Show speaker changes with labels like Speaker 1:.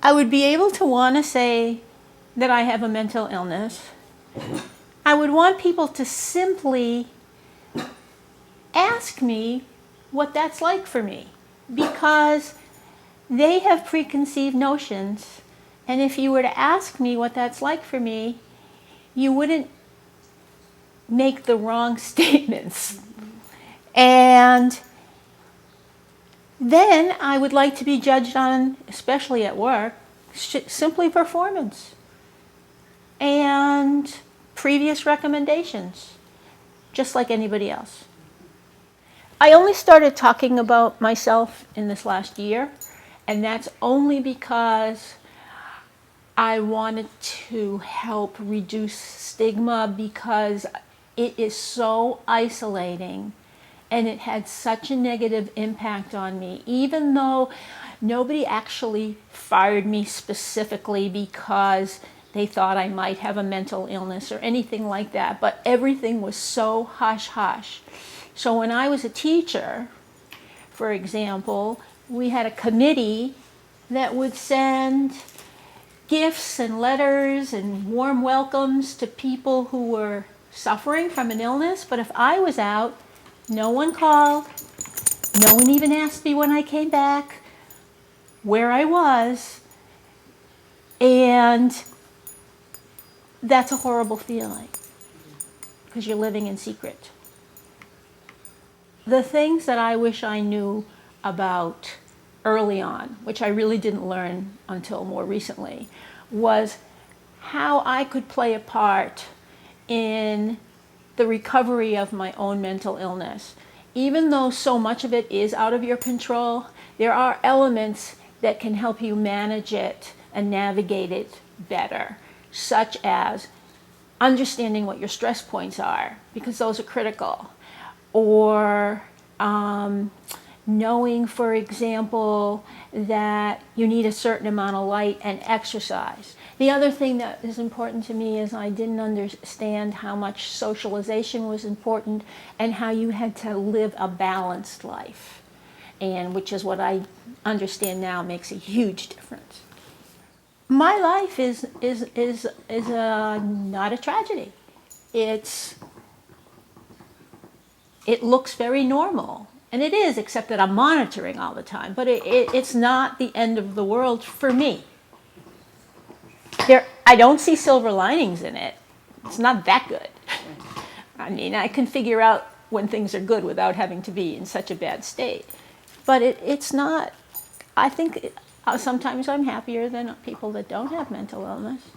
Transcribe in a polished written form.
Speaker 1: I would be able to want to say that I have a mental illness. I would want people to simply ask me what that's like for me, because they have preconceived notions, and if you were to ask me what that's like for me, you wouldn't make the wrong statements. And then I would like to be judged on, especially at work, simply performance and previous recommendations, just like anybody else. I only started talking about myself in this last year, and that's only because I wanted to help reduce stigma, because it is so isolating and it had such a negative impact on me, even though nobody actually fired me specifically because they thought I might have a mental illness or anything like that, but everything was so hush-hush. So when I was a teacher, for example, we had a committee that would send gifts and letters and warm welcomes to people who were suffering from an illness. But if I was out, no one called, no one even asked me when I came back where I was, and that's a horrible feeling because you're living in secret. The things that I wish I knew about early on, which I really didn't learn until more recently, was how I could play a part in the recovery of my own mental illness. Even though so much of it is out of your control, there are elements that can help you manage it and navigate it better, such as understanding what your stress points are, because those are critical, or knowing, for example, that you need a certain amount of light and exercise. The other thing that is important to me is I didn't understand how much socialization was important and how you had to live a balanced life, and which is what I understand now makes a huge difference. My life is not a tragedy. It looks very normal. And it is, except that I'm monitoring all the time. But it's not the end of the world for me. I don't see silver linings in it. It's not that good. I mean, I can figure out when things are good without having to be in such a bad state. But it's not, I think sometimes I'm happier than people that don't have mental illness.